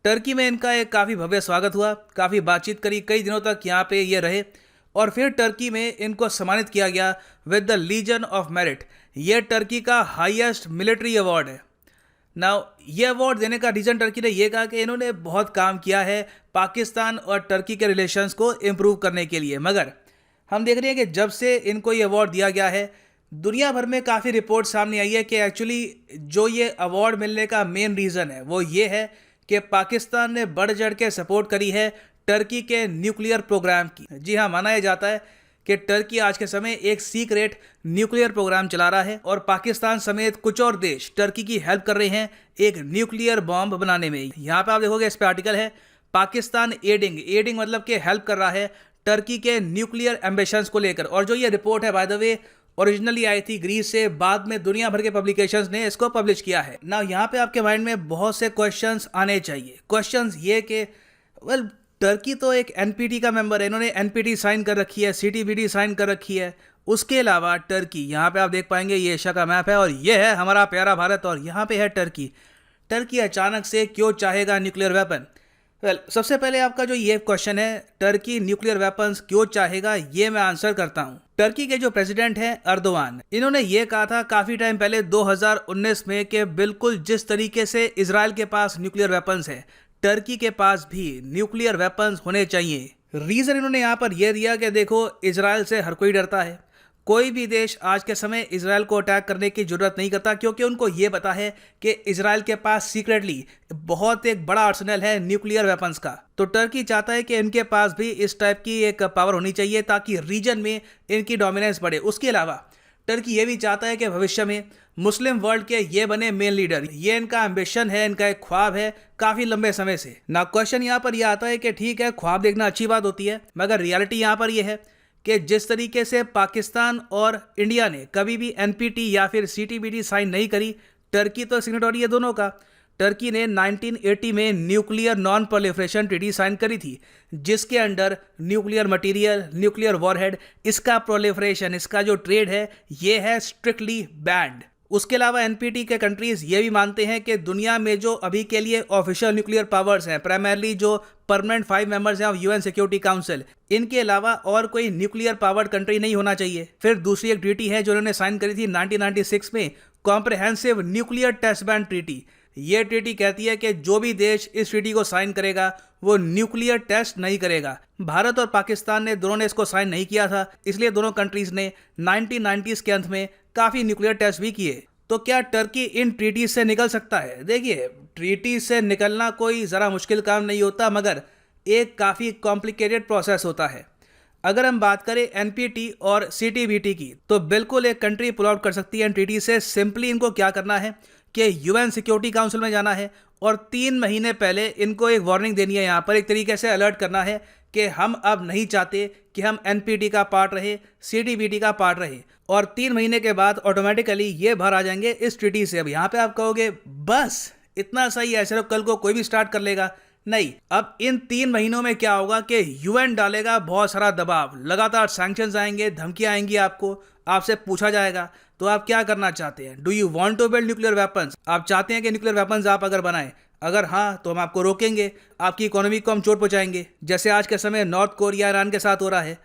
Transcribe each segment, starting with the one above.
Turkey में इनका एक काफ़ी भव्य स्वागत हुआ, काफ़ी बातचीत करी, कई दिनों तक यहाँ पे ये रहे और फिर टर्की में इनको सम्मानित किया गया with the legion of merit. ये टर्की का हाईएस्ट मिलिट्री अवार्ड है। नाउ ये अवार्ड देने का रीज़न टर्की ने ये कहा कि इन्होंने बहुत काम किया है पाकिस्तान और टर्की के रिलेशंस को इम्प्रूव करने के लिए। मगर हम देख रहे हैं कि जब से इनको ये अवार्ड दिया गया है, दुनिया भर में काफ़ी रिपोर्ट सामने आई है कि एक्चुअली जो ये अवार्ड मिलने का मेन रीज़न है वो ये है कि पाकिस्तान ने बढ़ चढ़ के सपोर्ट करी है टर्की के न्यूक्लियर प्रोग्राम की। जी हाँ, माना यह जाता है कि टर्की आज के समय एक सीक्रेट न्यूक्लियर प्रोग्राम चला रहा है और पाकिस्तान समेत कुछ और देश टर्की की हेल्प कर रहे हैं एक न्यूक्लियर बॉम्ब बनाने में। यहाँ पे आप देखोगे इस पे आर्टिकल है, पाकिस्तान एडिंग मतलब कि हेल्प कर रहा है टर्की के न्यूक्लियर एम्बिशंस को लेकर। और जो ये रिपोर्ट है बाय द वे ओरिजिनली आई थी ग्रीस से, बाद में दुनिया भर के पब्लिकेशंस ने इसको पब्लिश किया है। ना यहाँ पे आपके माइंड में बहुत से क्वेश्चंस आने चाहिए। क्वेश्चंस ये कि वेल टर्की तो एक एनपीटी का मेंबर है, इन्होंने एनपीटी साइन कर रखी है, सीटीबीटी साइन कर रखी है। उसके अलावा टर्की, यहाँ पे आप देख पाएंगे ये एशिया का मैप है और ये है हमारा प्यारा भारत और यहाँ पे है टर्की। टर्की अचानक से क्यों चाहेगा न्यूक्लियर वेपन? सबसे पहले आपका जो ये क्वेश्चन है, टर्की न्यूक्लियर वेपन्स क्यों चाहेगा, ये मैं आंसर करता हूँ। टर्की के जो प्रेसिडेंट हैं अर्दोवान, इन्होंने ये कहा था काफ़ी टाइम पहले 2019 में कि बिल्कुल जिस तरीके से इजराइल के पास न्यूक्लियर वेपन्स है, टर्की के पास भी न्यूक्लियर वेपन्स होने चाहिए। रीज़न इन्होंने यहाँ पर यह दिया कि देखो इजराइल से हर कोई डरता है, कोई भी देश आज के समय इजराइल को अटैक करने की जरूरत नहीं करता क्योंकि उनको ये पता है कि इजराइल के पास सीक्रेटली बहुत एक बड़ा आर्सेनल है न्यूक्लियर वेपन्स का। तो टर्की चाहता है कि इनके पास भी इस टाइप की एक पावर होनी चाहिए ताकि रीजन में इनकी डोमिनेंस बढ़े। उसके अलावा टर्की ये भी चाहता है कि भविष्य में मुस्लिम वर्ल्ड के ये बने मेन लीडर। ये इनका एम्बिशन है, इनका एक ख्वाब है काफ़ी लंबे समय से। ना क्वेश्चन यहाँ पर यह आता है कि ठीक है, ख्वाब देखना अच्छी बात होती है, मगर रियलिटी यहाँ पर यह है कि जिस तरीके से पाकिस्तान और इंडिया ने कभी भी एनपीटी या फिर सीटीबीटी साइन नहीं करी, टर्की तो सिग्नेटरी है दोनों का। टर्की ने 1980 में nuclear non proliferation treaty sign करी थी, जिसके under nuclear material, nuclear warhead, इसका प्रोलिफरेशन, इसका जो ट्रेड है ये है स्ट्रिक्टली बैंड। उसके अलावा एनपीटी के कंट्रीज ये भी मानते हैं कि दुनिया में जो अभी के लिए ऑफिशियल न्यूक्लियर पावर्स हैं, प्राइमरली जो परमानेंट 5 मेंबर्स हैं ऑफ यूएन सिक्योरिटी काउंसिल, इनके अलावा और कोई न्यूक्लियर पावर्ड कंट्री नहीं होना चाहिए। फिर दूसरी एक ट्रीटी है जो उन्होंने साइन करी थी 1996 में, comprehensive nuclear test ban treaty. ये ट्रीटी कहती है कि जो भी देश इस ट्रीटी को साइन करेगा वो न्यूक्लियर टेस्ट नहीं करेगा। भारत और पाकिस्तान ने दोनों ने इसको साइन नहीं किया था, इसलिए दोनों कंट्रीज ने 1990s के अंत में काफ़ी न्यूक्लियर टेस्ट भी किए। तो क्या टर्की इन ट्रीटी से निकल सकता है? देखिए, ट्रीटी से निकलना कोई ज़रा मुश्किल काम नहीं होता, मगर एक काफ़ी कॉम्प्लिकेटेड प्रोसेस होता है। अगर हम बात करें एनपीटी और सीटीबीटी की, तो बिल्कुल एक कंट्री पुल आउट कर सकती है इन ट्रीटी से। सिंपली इनको क्या करना है कि यूएन सिक्योरिटी काउंसिल में जाना है और 3 महीने पहले इनको एक वार्निंग देनी है, यहाँ पर एक तरीके से अलर्ट करना है कि हम अब नहीं चाहते कि हम एनपीटी का पार्ट रहे, सीटीबीटी का पार्ट रहे। और 3 महीने के बाद ऑटोमेटिकली ये बाहर आ जाएंगे इस ट्रीटी से। अब यहाँ पे आप कहोगे बस इतना सही है, सिर्फ कल को कोई भी स्टार्ट कर लेगा। नहीं, अब इन 3 महीनों में क्या होगा कि यूएन डालेगा बहुत सारा दबाव, लगातार सैंक्शंस आएंगे, धमकियां आएंगी, आपसे पूछा जाएगा तो आप क्या करना चाहते हैं। Do you want to build nuclear weapons? आप चाहते हैं कि न्यूक्लियर वेपन्स आप अगर बनाएं? अगर हाँ तो हम आपको रोकेंगे, आपकी इकोनॉमी को हम चोट पहुंचाएंगे, जैसे आज के समय नॉर्थ कोरिया ईरान के साथ हो रहा है।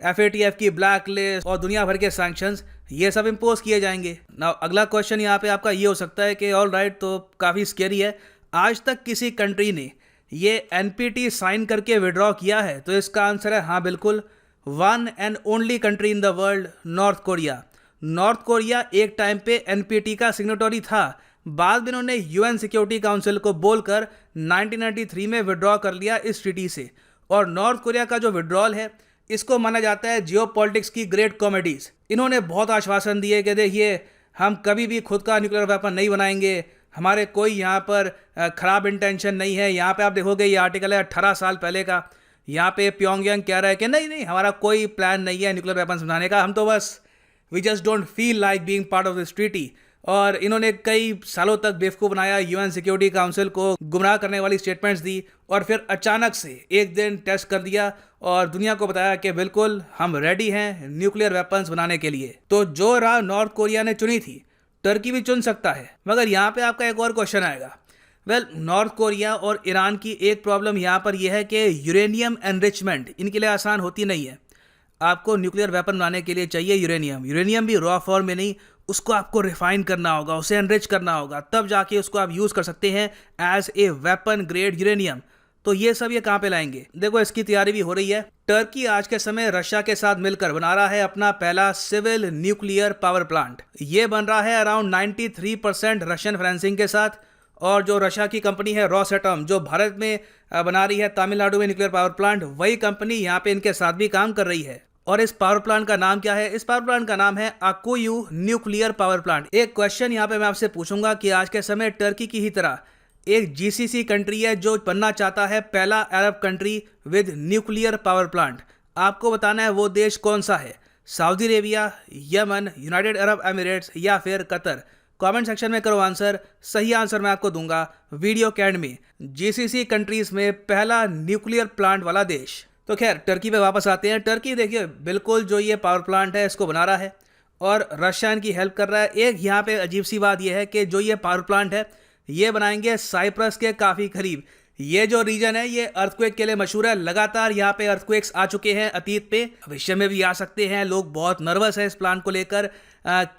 FATF की ब्लैक लिस्ट और दुनिया भर के सैंक्शंस ये सब इम्पोज किए जाएंगे ना। अगला क्वेश्चन यहाँ पे आपका ये हो सकता है कि ऑल राइट, तो काफ़ी स्केरी है, आज तक किसी कंट्री ने ये एनपीटी साइन करके विड्रॉ किया है? तो इसका आंसर है हाँ, बिल्कुल, one and only country in the world, north Korea. North Korea एक टाइम पे एनपीटी का सिग्नेटरी था, बाद में उन्होंने यूएन सिक्योरिटी काउंसिल को बोलकर 1993 में विड्रॉ कर लिया इस ट्रीटी से। और नॉर्थ कोरिया का जो विड्रॉल है, इसको माना जाता है जियोपॉलिटिक्स की ग्रेट कॉमेडीज। इन्होंने बहुत आश्वासन दिए कि देखिए हम कभी भी खुद का न्यूक्लियर वेपन नहीं बनाएंगे, हमारे कोई यहाँ पर ख़राब इंटेंशन नहीं है। यहाँ पे आप देखोगे ये आर्टिकल है 18 साल पहले का, यहाँ पे प्योंगयांग कह रहा है कि नहीं नहीं, हमारा कोई प्लान नहीं है न्यूक्लियर वेपन्स बनाने का, हम तो बस we just don't feel like being part of this treaty. और इन्होंने कई सालों तक बेवकूफ़ बनाया, यूएन सिक्योरिटी काउंसिल को गुमराह करने वाली स्टेटमेंट्स दी और फिर अचानक से एक दिन टेस्ट कर दिया और दुनिया को बताया कि बिल्कुल हम रेडी हैं न्यूक्लियर वेपन्स बनाने के लिए। तो जो राह नॉर्थ कोरिया ने चुनी थी, टर्की भी चुन सकता है। मगर यहाँ पे आपका एक और क्वेश्चन आएगा, नॉर्थ कोरिया और ईरान की एक प्रॉब्लम यहाँ पर यह है कि यूरेनियम एनरिचमेंट इनके लिए आसान होती नहीं है। आपको न्यूक्लियर वेपन बनाने के लिए चाहिए यूरेनियम भी रॉ फॉर्म में नहीं, उसको आपको रिफाइन करना होगा, उसे एनरिच करना होगा, तब जाके उसको आप यूज़ कर सकते हैं as a weapon grade uranium. तो ये सब ये कहाँ पे लाएंगे? देखो, इसकी तैयारी भी हो रही है। टर्की आज के समय रशिया के साथ मिलकर बना रहा है अपना पहला सिविल न्यूक्लियर पावर प्लांट। ये बन रहा है अराउंड 93% रशियन फाइनेंसिंग के साथ। और जो रशिया की कंपनी है रॉसएटम, जो भारत में बना रही है तमिलनाडु में न्यूक्लियर पावर प्लांट, वही कंपनी यहाँ पे इनके साथ भी काम कर रही है। और इस पावर प्लांट का नाम क्या है? इस पावर प्लांट का नाम है अकुयू न्यूक्लियर पावर प्लांट। एक क्वेश्चन यहाँ पे मैं आपसे पूछूंगा कि आज के समय टर्की की ही तरह एक जीसीसी कंट्री है जो बनना चाहता है पहला Arab country with nuclear power plant. आपको बताना है वो देश कौन सा है? सऊदी अरेबिया, यमन, यूनाइटेड अरब एमिरेट्स या फिर कतर? कमेंट सेक्शन में करो आंसर। सही आंसर मैं आपको दूंगा वीडियो के एंड में। जीसीसी कंट्रीज में पहला न्यूक्लियर प्लांट वाला देश। तो खैर, टर्की पे वापस आते हैं। टर्की देखिए, बिल्कुल जो ये पावर प्लांट है इसको बना रहा है और रशिया इनकी हेल्प कर रहा है। एक यहाँ पे अजीब सी बात यह है कि जो ये पावर प्लांट है ये बनाएंगे साइप्रस के काफ़ी करीब। ये जो रीजन है ये अर्थक्वेक के लिए मशहूर है। लगातार यहाँ पे अर्थक्वेक्स आ चुके हैं अतीत पे, भविष्य में भी आ सकते हैं। लोग बहुत नर्वस है इस प्लान को लेकर।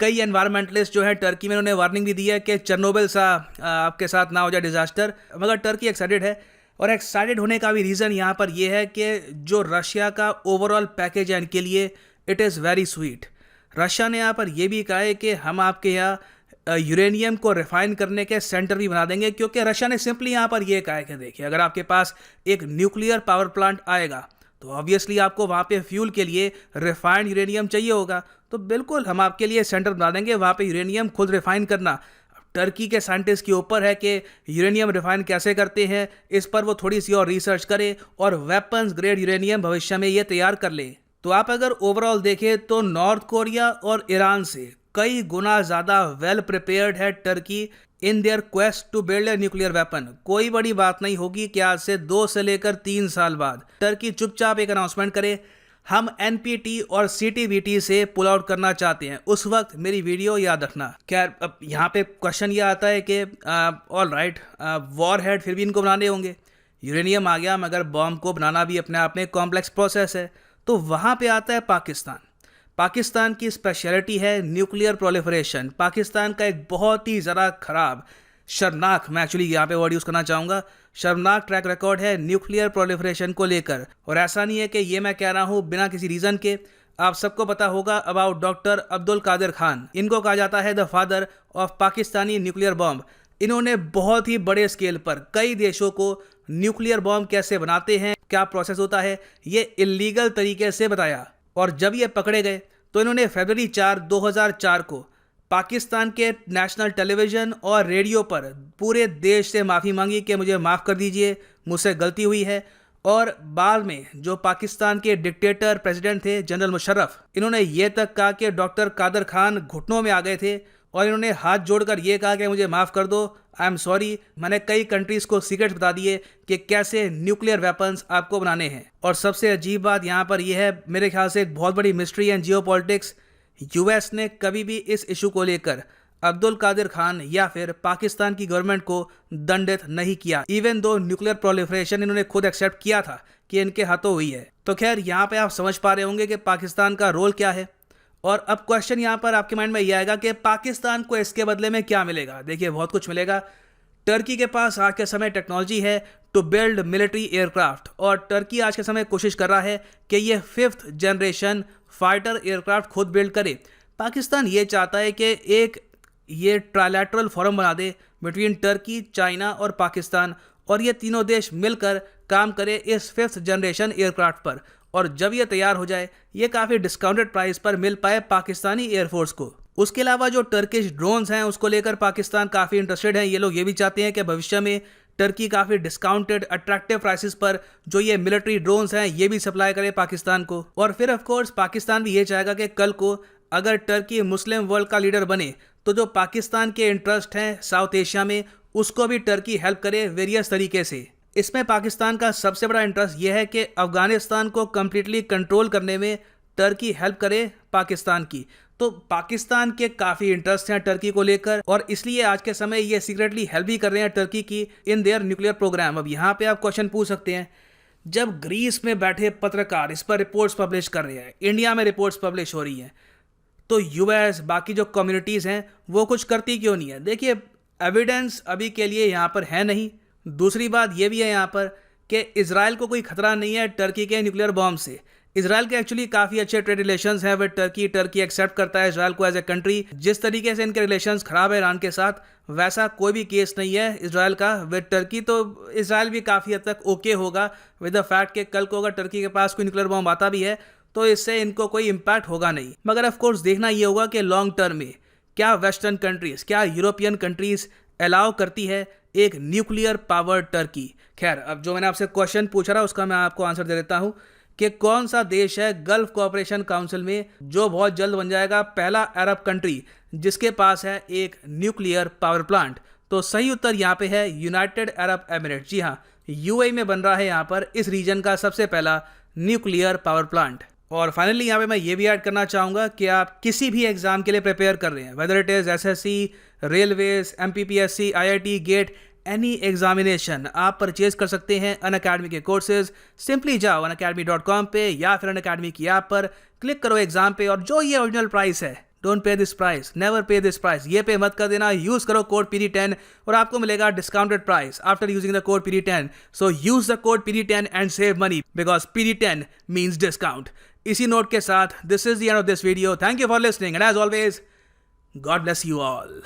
कई एनवायरमेंटलिस्ट जो है टर्की में, उन्होंने वार्निंग भी दी है कि चेरनोबिल सा आपके साथ ना हो जाए डिजास्टर। मगर टर्की एक्साइटेड है और एक्साइटेड होने का भी रीज़न यहाँ पर यह है कि जो रशिया का ओवरऑल पैकेज है इनके लिए, it is very sweet. Russia ने यहाँ पर यह भी कहा है कि हम आपके यहाँ यूरेनियम को रिफाइन करने के सेंटर भी बना देंगे, क्योंकि रशिया ने सिंपली यहाँ पर यह कहा है कि देखिए, अगर आपके पास एक न्यूक्लियर पावर प्लांट आएगा तो ऑब्वियसली आपको वहाँ पे फ्यूल के लिए रिफाइंड यूरेनियम चाहिए होगा। तो बिल्कुल हम आपके लिए सेंटर बना देंगे वहाँ पे यूरेनियम खुद रिफाइन करना। टर्की के साइंटिस्ट के ऊपर है कि यूरेनियम रिफाइन कैसे करते हैं, इस पर वो थोड़ी सी और रिसर्च करे और वेपन्स ग्रेड यूरेनियम भविष्य में ये तैयार कर ले। तो आप अगर ओवरऑल देखें तो नॉर्थ कोरिया और ईरान से कई गुना ज़्यादा वेल प्रिपेयर्ड है Turkey in their quest to build a nuclear weapon. कोई बड़ी बात नहीं होगी कि आज से 2 से लेकर 3 साल बाद टर्की चुपचाप एक अनाउंसमेंट करे, हम एनपीटी और सीटीबीटी से पुल आउट करना चाहते हैं। उस वक्त मेरी वीडियो याद रखना। खैर, अब यहाँ पे क्वेश्चन ये आता है कि ऑल राइट, वॉर हेड फिर भी इनको बनाने होंगे। यूरेनियम आ गया, मगर बॉम्ब को बनाना भी अपने आप में कॉम्प्लेक्स प्रोसेस है। तो वहाँ पे आता है पाकिस्तान। पाकिस्तान की स्पेशलिटी है न्यूक्लियर प्रोलिफरेशन। पाकिस्तान का एक बहुत ही ज़रा खराब, शर्मनाक, मैं एक्चुअली यहाँ पे वर्ड यूज़ करना चाहूँगा, शर्मनाक ट्रैक रिकॉर्ड है न्यूक्लियर प्रोलिफरेशन को लेकर। और ऐसा नहीं है कि ये मैं कह रहा हूँ बिना किसी रीज़न के। आप सबको पता होगा अबाउट डॉक्टर अब्दुल कादिर खान। इनको कहा जाता है the father of Pakistani nuclear bomb. इन्होंने बहुत ही बड़े स्केल पर कई देशों को न्यूक्लियर बॉम्ब कैसे बनाते हैं, क्या प्रोसेस होता है, ये इलीगल तरीके से बताया। और जब ये पकड़े गए तो इन्होंने फरवरी 4, 2004 को पाकिस्तान के नेशनल टेलीविज़न और रेडियो पर पूरे देश से माफ़ी मांगी कि मुझे माफ़ कर दीजिए, मुझसे गलती हुई है। और बाद में जो पाकिस्तान के डिक्टेटर प्रेसिडेंट थे जनरल मुशर्रफ, इन्होंने ये तक कहा कि डॉक्टर कादर खान घुटनों में आ गए थे और इन्होंने हाथ जोड़कर ये कहा कि मुझे माफ़ कर दो, आई एम सॉरी। मैंने कई कंट्रीज़ को सीक्रेट्स बता दिए कि कैसे न्यूक्लियर वेपन्स आपको बनाने हैं। और सबसे अजीब बात यहाँ पर यह है, मेरे ख्याल से एक बहुत बड़ी मिस्ट्री एंड जियोपॉलिटिक्स, यूएस ने कभी भी इस इशू को लेकर अब्दुल कादिर खान या फिर पाकिस्तान की गवर्नमेंट को दंडित नहीं किया, इवन दो न्यूक्लियर प्रोलिफरेशन इन्होंने खुद एक्सेप्ट किया था कि इनके हाथों हुई है। तो खैर, यहाँ पे आप समझ पा रहे होंगे कि पाकिस्तान का रोल क्या है। और अब क्वेश्चन यहाँ पर आपके माइंड में ये आएगा कि पाकिस्तान को इसके बदले में क्या मिलेगा। देखिए, बहुत कुछ मिलेगा। टर्की के पास आज के समय टेक्नोलॉजी है टू बिल्ड मिलिट्री एयरक्राफ्ट, और टर्की आज के समय कोशिश कर रहा है कि ये 5th जनरेशन फाइटर एयरक्राफ्ट खुद बिल्ड करे। पाकिस्तान ये चाहता है कि एक ये ट्राइलैटरल फोरम बना दे बिटवीन टर्की, चाइना और पाकिस्तान, और ये तीनों देश मिलकर काम करे इस 5th जनरेशन एयरक्राफ्ट पर। और जब ये तैयार हो जाए, ये काफ़ी डिस्काउंटेड प्राइस पर मिल पाए पाकिस्तानी एयरफोर्स को। उसके अलावा जो टर्किश ड्रोन्स हैं उसको लेकर पाकिस्तान काफ़ी इंटरेस्टेड है। ये लोग ये भी चाहते हैं कि भविष्य में टर्की काफ़ी डिस्काउंटेड अट्रैक्टिव प्राइसेस पर जो ये मिलिट्री ड्रोन्स हैं ये भी सप्लाई करे पाकिस्तान को। और फिर ऑफ कोर्स पाकिस्तान भी ये चाहेगा कि कल को अगर टर्की मुस्लिम वर्ल्ड का लीडर बने तो जो पाकिस्तान के इंटरेस्ट हैं साउथ एशिया में, उसको भी टर्की हेल्प करे वेरियस तरीके से। इसमें पाकिस्तान का सबसे बड़ा इंटरेस्ट यह है कि अफगानिस्तान को कम्प्लीटली कंट्रोल करने में टर्की हेल्प करे पाकिस्तान की। तो पाकिस्तान के काफ़ी इंटरेस्ट हैं टर्की को लेकर, और इसलिए आज के समय ये सीक्रेटली हेल्प भी कर रहे हैं टर्की की इन देयर न्यूक्लियर प्रोग्राम। अब यहाँ पे आप क्वेश्चन पूछ सकते हैं, जब ग्रीस में बैठे पत्रकार इस पर रिपोर्ट्स पब्लिश कर रहे हैं, इंडिया में रिपोर्ट्स पब्लिश हो रही हैं, तो यूएस बाकी जो कम्युनिटीज़ हैं वो कुछ करती क्यों नहीं है? देखिए, एविडेंस अभी के लिए यहाँ पर है नहीं। दूसरी बात ये भी है यहाँ पर कि इजराइल को कोई खतरा नहीं है टर्की के न्यूक्लियर बॉम्ब से। इजराइल के एक्चुअली काफ़ी अच्छे ट्रेड रिलेशंस हैं विद टर्की। टर्की एक्सेप्ट करता है इजराइल को एज ए कंट्री। जिस तरीके से इनके रिलेशंस खराब है ईरान के साथ, वैसा कोई भी केस नहीं है इजराइल का विद टर्की। तो इजराइल भी काफ़ी हद तक ओके होगा विद द फैक्ट कि कल को अगर टर्की के पास कोई न्यूक्लियर बॉम्ब आता भी है तो इससे इनको कोई इम्पैक्ट होगा नहीं। मगर ऑफ कोर्स देखना ये होगा कि लॉन्ग टर्म में क्या वेस्टर्न कंट्रीज़, क्या यूरोपियन कंट्रीज़ अलाउ करती है एक न्यूक्लियर पावर टर्की। खैर, अब जो मैंने आपसे क्वेश्चन पूछा रहा उसका मैं आपको आंसर दे देता हूँ कि कौन सा देश है गल्फ कोऑपरेशन काउंसिल में जो बहुत जल्द बन जाएगा पहला अरब कंट्री जिसके पास है एक न्यूक्लियर पावर प्लांट। तो सही उत्तर यहाँ पे है यूनाइटेड अरब एमिरेट्स। जी हाँ, यूएई में बन रहा है यहाँ पर इस रीजन का सबसे पहला न्यूक्लियर पावर प्लांट। और फाइनली यहाँ पे मैं ये भी ऐड करना चाहूँगा कि आप किसी भी एग्जाम के लिए प्रिपेयर कर रहे हैं, whether it is SSC, railways, MPPSC, IIT, GATE, any examination, आप परचेज कर सकते हैं अनअकैडमी के कोर्सेज। सिंपली जाओ unacademy.com पे या फिर अनअकैडमी की ऐप पर क्लिक करो एग्जाम पे, और जो ये ओरिजिनल प्राइस है, don't pay this price, never पे दिस प्राइस, ये पे मत कर देना। यूज करो कोड PD10 और आपको मिलेगा discounted price after using the code PD10। So use the code PD10 and save money because PD10 means discount. इसी नोट के साथ this is the end of this video. Thank you for listening and as always, God bless you all.